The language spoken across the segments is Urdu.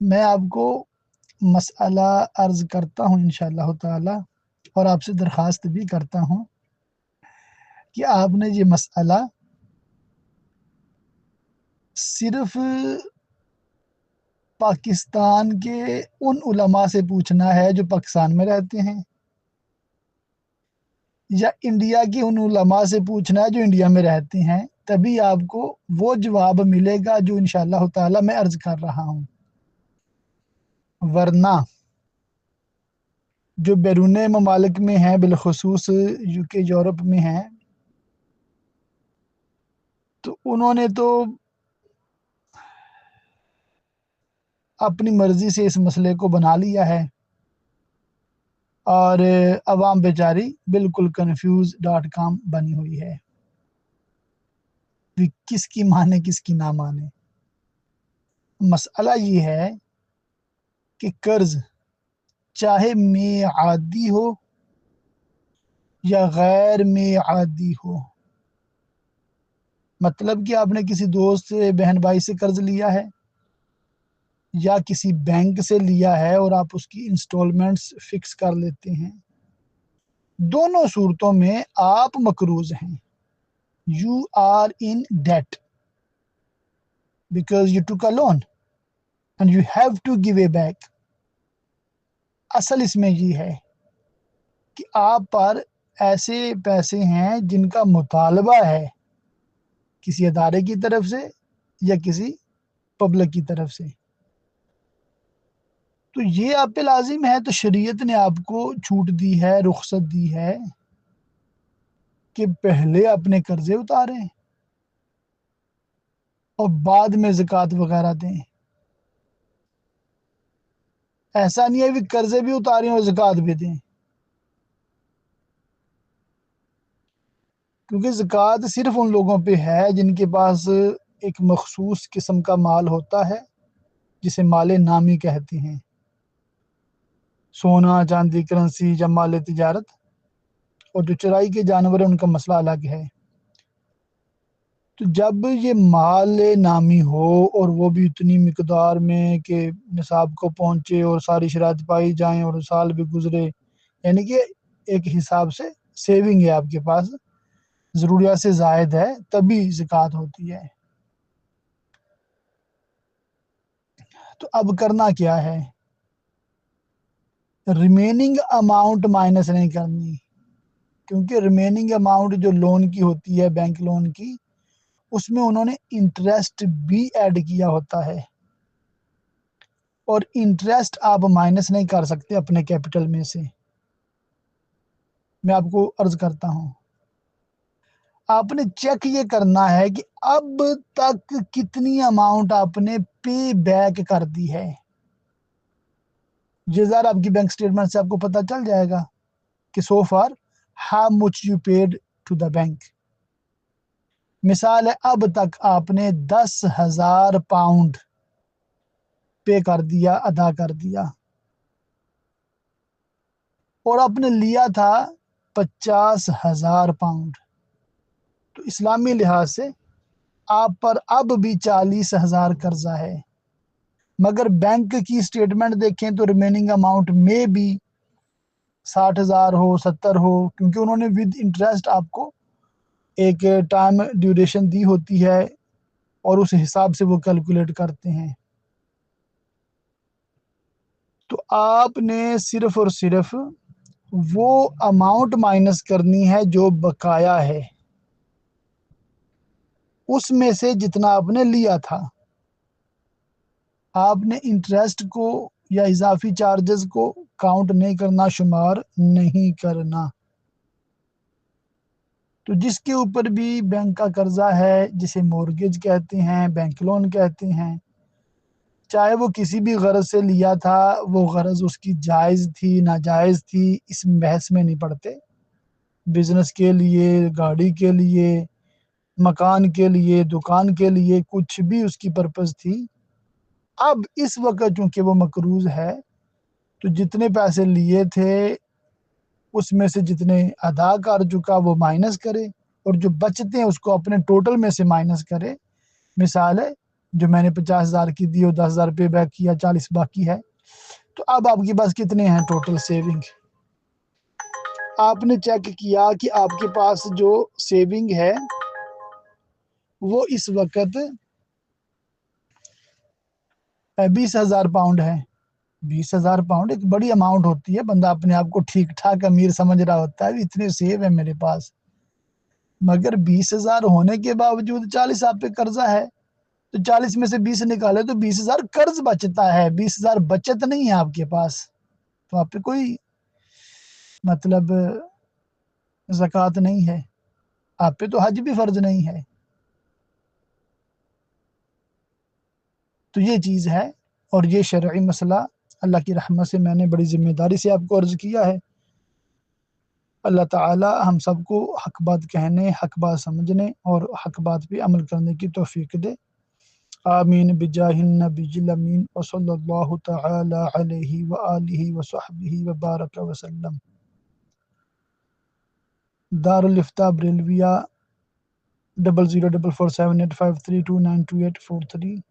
میں آپ کو مسئلہ عرض کرتا ہوں انشاءاللہ تعالی، اور آپ سے درخواست بھی کرتا ہوں کہ آپ نے یہ مسئلہ صرف پاکستان کے ان علماء سے پوچھنا ہے جو پاکستان میں رہتے ہیں، یا انڈیا کے ان علماء سے پوچھنا ہے جو انڈیا میں رہتے ہیں، تبھی آپ کو وہ جواب ملے گا جو انشاءاللہ تعالی میں عرض کر رہا ہوں۔ ورنہ جو بیرون ممالک میں ہیں، بالخصوص یو کے یورپ میں ہیں، تو انہوں نے تو اپنی مرضی سے اس مسئلے کو بنا لیا ہے، اور عوام بیچاری بالکل confused.com بنی ہوئی ہے کہ کس کی مانے کس کی نہ مانے۔ مسئلہ یہ ہے کہ قرض چاہے میعادی ہو یا غیر میعادی ہو، مطلب کہ آپ نے کسی دوست سے، بہن بھائی سے قرض لیا ہے یا کسی بینک سے لیا ہے اور آپ اس کی انسٹالمنٹس فکس کر لیتے ہیں، دونوں صورتوں میں آپ مقروض ہیں۔ You are in debt because you took a loan and you have to give a back. اصل اس میں یہ ہے کہ آپ پر ایسے پیسے ہیں جن کا مطالبہ ہے کسی ادارے کی طرف سے یا کسی پبلک کی طرف سے، تو یہ آپ پہ لازم ہے۔ تو شریعت نے آپ کو چھوٹ دی ہے، رخصت دی ہے کہ پہلے اپنے قرضے اتاریں اور بعد میں زکوٰۃ وغیرہ دیں۔ ایسا نہیں ہے کہ قرضے بھی اتاریں اور زکوٰۃ بھی دیں، کیونکہ زکوٰۃ صرف ان لوگوں پہ ہے جن کے پاس ایک مخصوص قسم کا مال ہوتا ہے جسے مال نامی کہتے ہیں، سونا، چاندی، کرنسی یا مال تجارت۔ اور جو چرائی کے جانور ہیں ان کا مسئلہ الگ ہے۔ تو جب یہ مال نامی ہو اور وہ بھی اتنی مقدار میں کہ نصاب کو پہنچے اور ساری شرائط پائی جائیں اور سال بھی گزرے، یعنی کہ ایک حساب سے سیونگ ہے آپ کے پاس، ضروریات سے زائد ہے، تبھی زکوٰۃ ہوتی ہے۔ تو اب کرنا کیا ہے؟ ریمیننگ اماؤنٹ مائنس نہیں کرنی، کیونکہ ریمیننگ اماؤنٹ جو لون کی ہوتی ہے، بینک لون کی، اس میں انہوں نے انٹرسٹ بھی ایڈ کیا ہوتا ہے، اور انٹرسٹ آپ مائنس نہیں کر سکتے اپنے کیپٹل میں سے۔ میں آپ کو عرض کرتا ہوں، آپ نے چیک یہ کرنا ہے کہ اب تک کتنی اماؤنٹ آپ نے پے بیک کر دی ہے۔ یہ ذرا آپ کی بینک سٹیٹمنٹ سے آپ کو پتہ چل جائے گا کہ so far how much you paid to the bank. مثال ہے، اب تک آپ نے 10,000 پاؤنڈ پے کر دیا، ادا کر دیا، اور آپ نے لیا تھا 50,000 پاؤنڈ، تو اسلامی لحاظ سے آپ پر اب بھی 40,000 قرضہ ہے۔ مگر بینک کی سٹیٹمنٹ دیکھیں تو ریمیننگ اماؤنٹ میں بھی 60,000 ہو، 70 ہو، کیونکہ انہوں نے ود انٹرسٹ آپ کو ایک ٹائم ڈیوریشن دی ہوتی ہے اور اس حساب سے وہ کیلکولیٹ کرتے ہیں۔ تو آپ نے صرف اور صرف وہ اماؤنٹ مائنس کرنی ہے جو بقایا ہے، اس میں سے جتنا آپ نے لیا تھا۔ آپ نے انٹرسٹ کو یا اضافی چارجز کو کاؤنٹ نہیں کرنا، شمار نہیں کرنا۔ تو جس کے اوپر بھی بینک کا قرضہ ہے، جسے مورگیج کہتے ہیں، بینک لون کہتے ہیں، چاہے وہ کسی بھی غرض سے لیا تھا، وہ غرض اس کی جائز تھی ناجائز تھی، اس بحث میں نہیں پڑتے۔ بزنس کے لیے، گاڑی کے لیے، مکان کے لیے، دکان کے لیے، کچھ بھی اس کی پرپز تھی، اب اس وقت چونکہ وہ مقروض ہے، تو جتنے پیسے لیے تھے اس میں سے جتنے ادا کر چکا وہ مائنس کرے، اور جو بچتے ہیں اس کو اپنے ٹوٹل میں سے مائنس کرے۔ مثال ہے جو میں نے 50,000 کی دی اور 10,000 پے بیک کیا، 40 باقی ہے، تو اب آپ کے پاس کتنے ہیں ٹوٹل سیونگ؟ آپ نے چیک کیا کہ آپ کے پاس جو سیونگ ہے وہ اس وقت 20,000 پاؤنڈ ہے۔ 20,000 پاؤنڈ ایک بڑی اماؤنٹ ہوتی ہے، بندہ اپنے آپ کو ٹھیک ٹھاک امیر سمجھ رہا ہوتا ہے، اتنے سیو ہے میرے پاس، مگر 20,000 ہونے کے باوجود 40 آپ پہ قرضہ ہے، تو 40 میں سے 20 نکالے تو 20,000 قرض بچتا ہے، 20,000 بچت نہیں ہے آپ کے پاس، تو آپ پہ کوئی مطلب زکوٰۃ نہیں ہے، آپ پہ تو حج بھی فرض نہیں ہے۔ تو یہ چیز ہے، اور یہ شرعی مسئلہ اللہ کی رحمت سے میں نے بڑی ذمہ داری سے آپ کو عرض کیا ہے۔ اللہ تعالی ہم سب کو حق بات کہنے، حق بات سمجھنے اور حق بات پہ عمل کرنے کی توفیق دے، آمین بجاہ النبی الامین وصلی اللہ تعالی علیہ وآلہ وصحبہ وبارک وسلم۔ دار الافتاء بریلویہ 00447853292843۔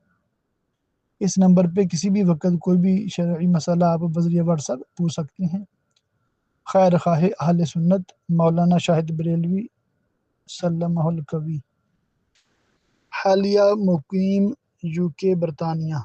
اس نمبر پہ کسی بھی وقت کوئی بھی شرعی مسئلہ آپ بذریعہ واٹس ایپ پوچھ سکتے ہیں۔ خیر خواہ اہل سنت مولانا شاہد بریلوی سلمہ القوی، حالیہ مقیم UK برطانیہ۔